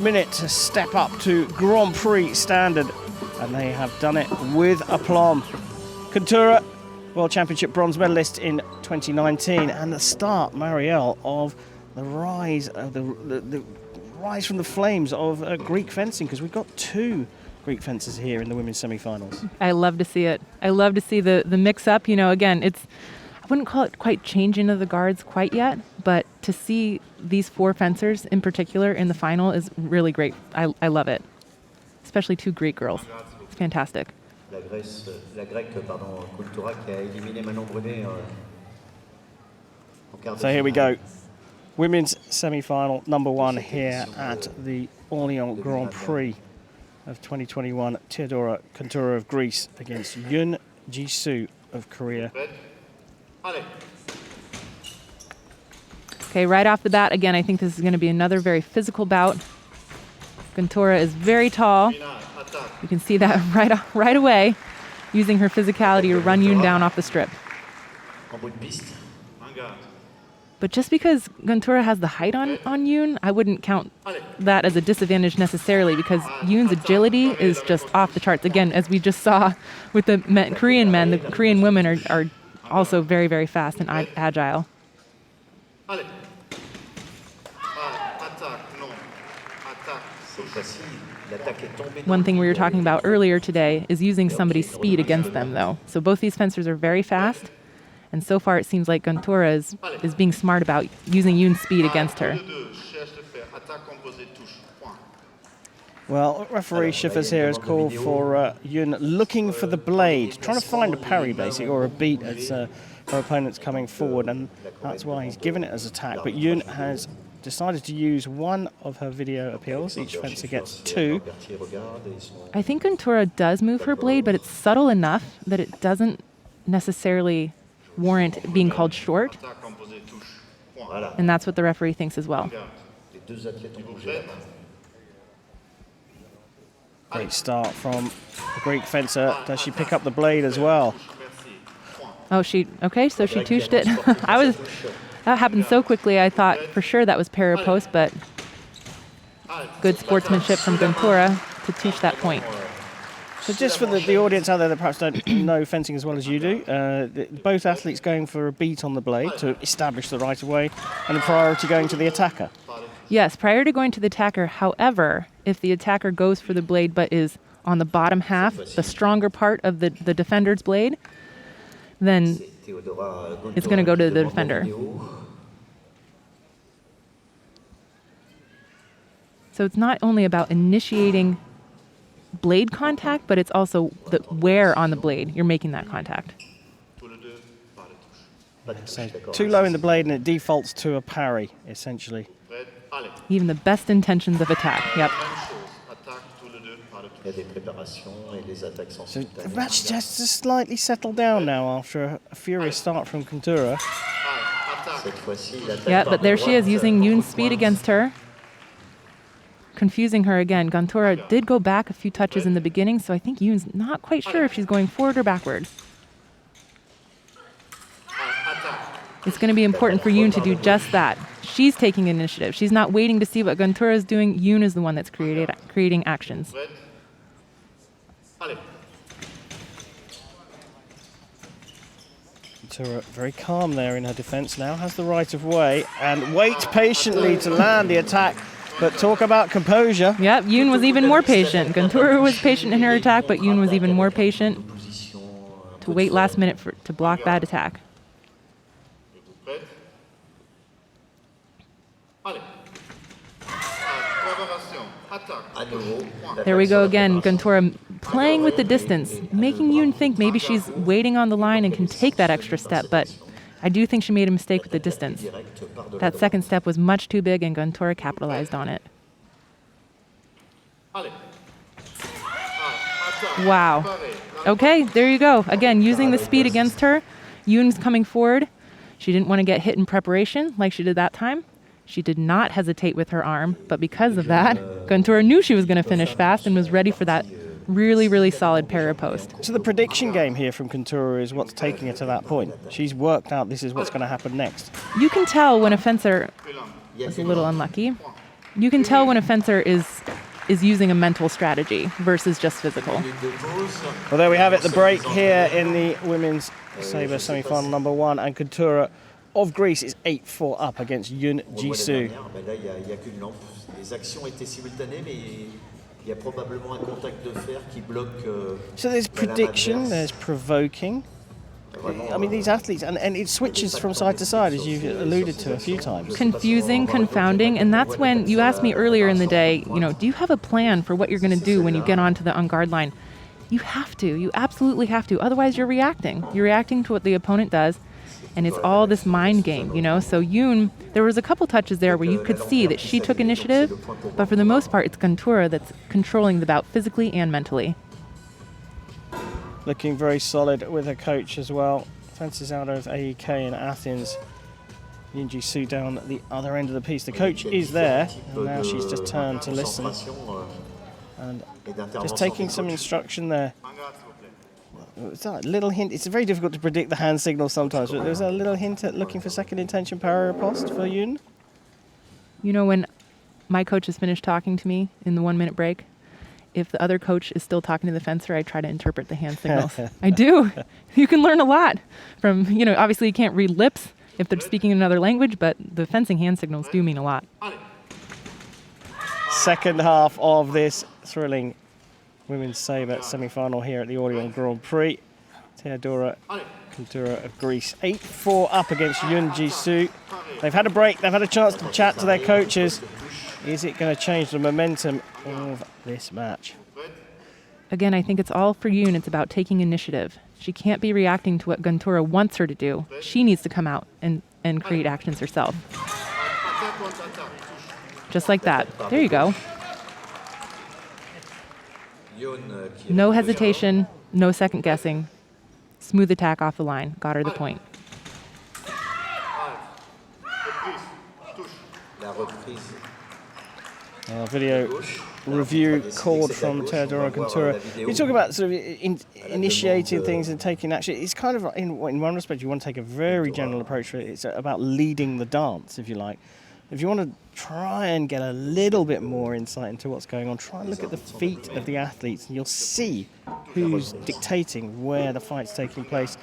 Minute to step up to Grand Prix standard, and they have done it with aplomb. KOUNTOURA, World Championship bronze medalist in 2019, and the start, Marielle, of the rise of the rise from the flames of Greek fencing, because we've got two Greek fencers here in the women's semi-finals. I love to see it. I love to see the mix-up. You know, again, I wouldn't call it quite changing of the guards quite yet, but to see these four fencers in particular in the final is really great. I love it, especially two Greek girls. It's fantastic. So here we go. Women's semi-final number one here at the Orléans Grand Prix of 2021. T04 KOUNTOURA of Greece against YOON Jisoo of Korea. Okay, right off the bat, again, I think this is going to be another very physical bout. KOUNTOURA is very tall. You can see that right away, using her physicality to run Yoon down off the strip. But just because KOUNTOURA has the height on Yoon, I wouldn't count that as a disadvantage necessarily, because Yoon's agility is just off the charts. Again, as we just saw with the Korean men, the Korean women are also very, very fast and agile. One thing we were talking about earlier today is using somebody's speed against them, though. So both these fencers are very fast, and so far it seems like KOUNTOURA is being smart about using Yoon's speed against her. Well, referee Schiffers here has called for Yoon looking for the blade, trying to find a parry, basically, or a beat as her opponent's coming forward, and that's why he's given it as attack. But Yoon has decided to use one of her video appeals. Each fencer gets two. I think KOUNTOURA does move her blade, but it's subtle enough that it doesn't necessarily warrant being called short. And that's what the referee thinks as well. Great start from the Greek fencer. Does she pick up the blade as well? Oh, okay, so she touched it. That happened so quickly, I thought for sure that was para post, but good sportsmanship from KOUNTOURA to touch that point. So just for the audience out there that perhaps don't know fencing as well as you do, both athletes going for a beat on the blade to establish the right of way, and a priority going to the attacker. Yes, prior to going to the attacker. However, if the attacker goes for the blade but is on the bottom half, the stronger part of the defender's blade, then it's going to go to the defender. So it's not only about initiating blade contact, but it's also the where on the blade you're making that contact. So too low in the blade and it defaults to a parry, essentially. Even the best intentions of attack, yep. So the match just slightly settled down now after a furious start from KOUNTOURA. Yeah, but there she is using Yoon's speed against her. Confusing her again. KOUNTOURA did go back a few touches in the beginning, so I think Yoon's not quite sure if she's going forward or backward. It's going to be important for Yoon to do just that. She's taking initiative. She's not waiting to see what KOUNTOURA is doing. Yoon is the one that's creating actions. KOUNTOURA very calm there in her defense now, has the right of way and waits patiently to land the attack. But talk about composure. Yep, Yoon was even more patient. KOUNTOURA was patient in her attack, but Yoon was even more patient to wait last minute to block that attack. There we go again. KOUNTOURA playing with the distance, making Yoon think maybe she's waiting on the line and can take that extra step, but I do think she made a mistake with the distance. That second step was much too big, and KOUNTOURA capitalized on it. Wow. Okay, there you go. Again, using the speed against her. Yoon's coming forward. She didn't want to get hit in preparation like she did that time. She did not hesitate with her arm, but because of that, KOUNTOURA knew she was going to finish fast and was ready for that really, really solid para post. So the prediction game here from KOUNTOURA is what's taking her to that point. She's worked out this is what's going to happen next. You can tell when a fencer is a little unlucky. You can tell when a fencer is using a mental strategy versus just physical. Well, there we have it, the break here in the women's sabre semi-final number 1, and KONTOURA of Greece is 8-4 up against YOON Jisoo. So there's prediction, there's provoking. I mean, these athletes, and it switches from side to side, as you've alluded to a few times. Confusing, confounding, and that's when you asked me earlier in the day, do you have a plan for what you're going to do when you get onto the on-guard line? You have to. You absolutely have to. Otherwise, you're reacting. You're reacting to what the opponent does, and it's all this mind game, So Yoon, there was a couple touches there where you could see that she took initiative, but for the most part, it's KONTOURA that's controlling the bout physically and mentally. Looking very solid with her coach as well. Fences out of AEK in Athens. YOON Jisoo down the other end of the piece. The coach is there, and now she's just turned to listen. And just taking some instruction there. It's a little hint. It's very difficult to predict the hand signal sometimes, but there's a little hint at looking for second intention para riposte for Yoon. When my coach has finished talking to me in the 1-minute break, if the other coach is still talking to the fencer, I try to interpret the hand signals. I do. You can learn a lot from, obviously you can't read lips if they're speaking another language, but the fencing hand signals do mean a lot. Second half of this thrilling women's sabre semi-final here at the PODIUM Grand Prix. KONTOURA of Greece, 8-4 up against YOON Jisoo. They've had a break, they've had a chance to chat to their coaches. Is it going to change the momentum of this match? Again, I think it's all for Yoon. It's about taking initiative. She can't be reacting to what KONTOURA wants her to do. She needs to come out and create actions herself. Just like that. There you go. No hesitation, no second guessing. Smooth attack off the line. Got her the point. Video review called from Teodora KONTOURA. You talk about sort of initiating things and taking action. It's kind of, in one respect, you want to take a very general approach to it. It's about leading the dance, if you like. If you want to try and get a little bit more insight into what's going on, try and look at the feet of the athletes, and you'll see who's dictating where the fight's taking place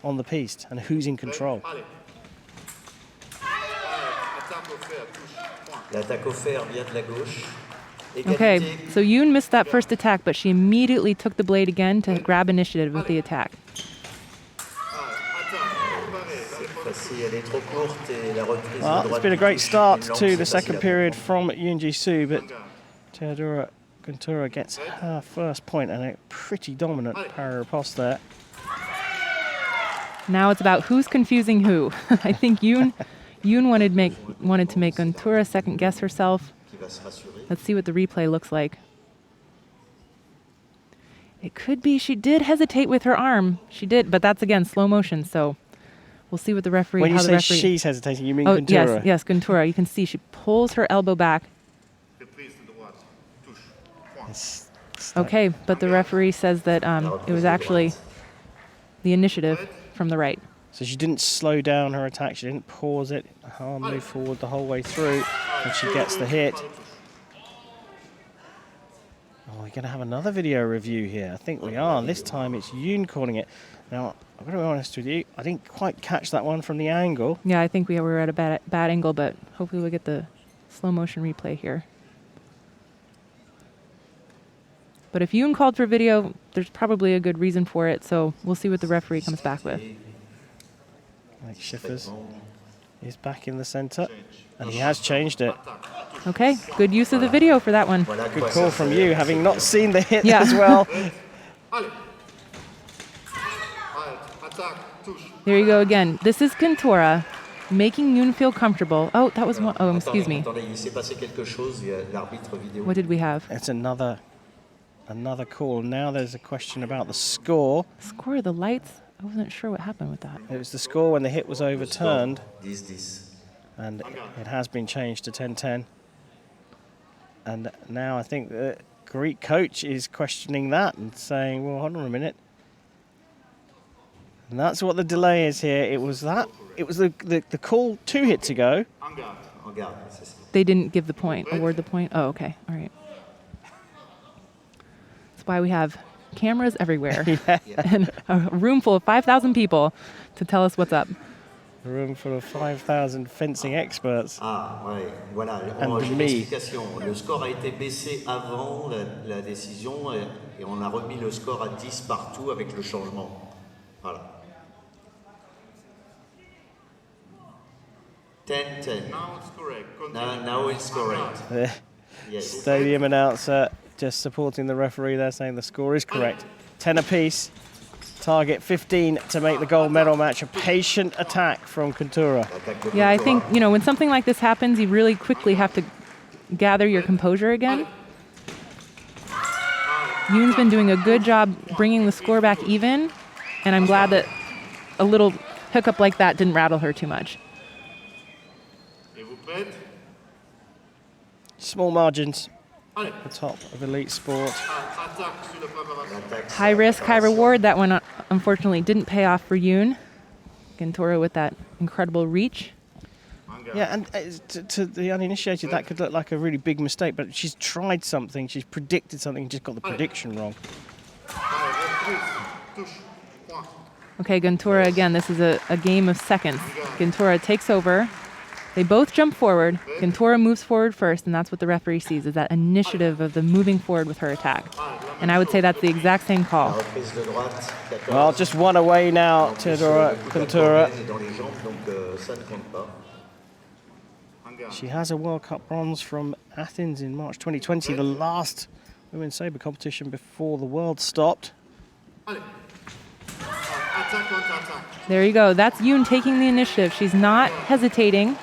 on the piste and who's in control. Okay, so Yoon missed that first attack, but she immediately took the blade again to grab initiative with the attack. Well, it's been a great start to the second period from YOON Jisoo, but Teodora KONTOURA gets her first point and a pretty dominant para riposte there. Now it's about who's confusing who. I think Yoon wanted to make KONTOURA second guess herself. Let's see what the replay looks like. It could be she did hesitate with her arm. She did, but that's again slow motion, so we'll see what the referee. When you say she's hesitating, you mean KONTOURA? Yes, KONTOURA. You can see she pulls her elbow back. Okay, but the referee says that it was actually the initiative from the right. So she didn't slow down her attack, she didn't pause it, her arm moved forward the whole way through, and she gets the hit. Oh, we're going to have another video review here. I think we are. This time it's Yoon calling it. Now, I'm going to be honest with you, I didn't quite catch that one from the angle. Yeah, I think we were at a bad angle, but hopefully we'll get the slow motion replay here. But if Yoon called for video, there's probably a good reason for it, so we'll see what the referee comes back with. Mike Schiffers is back in the center, and he has changed it. Okay, good use of the video for that one. Good call from you, having not seen the hit as well. There you go again. This is KONTOURA making Yoon feel comfortable. Oh, that was one. Oh, excuse me. What did we have? It's another call. Now there's a question about the score. Score, the lights? I wasn't sure what happened with that. It was the score when the hit was overturned. And it has been changed to 10-10. And now I think the Greek coach is questioning that and saying, well, hold on a minute. And that's what the delay is here. It was that. It was the call 2 hits ago. They didn't give the point, award the point? Oh, okay. All right. That's why we have cameras everywhere and a room full of 5,000 people to tell us what's up. A room full of 5,000 fencing experts. Ouais, voilà. And J'ai me. l'explication. Le score a été baissé avant la décision et on a remis le score à 10 partout avec le changement. Voilà. 10-10. Now it's correct. Now it's correct. The Yes. stadium announcer just supporting the referee there, saying the score is correct. 10 apiece. Target 15 to make the gold medal match. A patient attack from KOUNTOURA. Yeah, I think, you know, when something like this happens, you really quickly have to gather your composure again. Yoon's been doing a good job bringing the score back even, and I'm glad that a little hiccup like that didn't rattle her too much. Et vous prêtes? Small margins. Allez. The top of elite sport. Attaque sur le préparation. High risk, high reward. That one, unfortunately, didn't pay off for Yoon. KOUNTOURA with that incredible reach. Yeah, and to the uninitiated, that could look like a really big mistake, but she's tried something, she's predicted something, and just got the prediction wrong. Okay, KOUNTOURA again. This is a game of seconds. KOUNTOURA takes over. They both jump forward. KOUNTOURA moves forward first, and that's what the referee sees, is that initiative of the moving forward with her attack. And I would say that's the exact same call. Well, just one away now, Theodora KOUNTOURA. She has a World Cup bronze from Athens in March 2020, the last women's sabre competition before the world stopped. There you go. That's Yoon taking the initiative. She's not hesitating.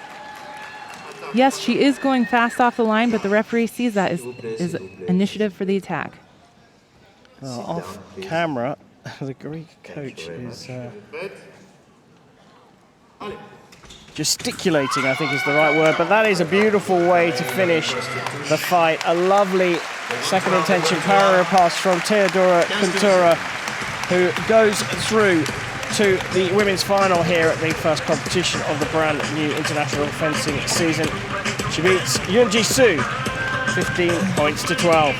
Yes, she is going fast off the line, but the referee sees that as initiative for the attack. Well, off camera, the Greek coach is gesticulating, I think is the right word, but that is a beautiful way to finish the fight. A lovely second intention parallel pass from Theodora KOUNTOURA, who goes through to the women's final here at the first competition of the brand new international fencing season. She beats Yoon Ji-soo 15 points to 12.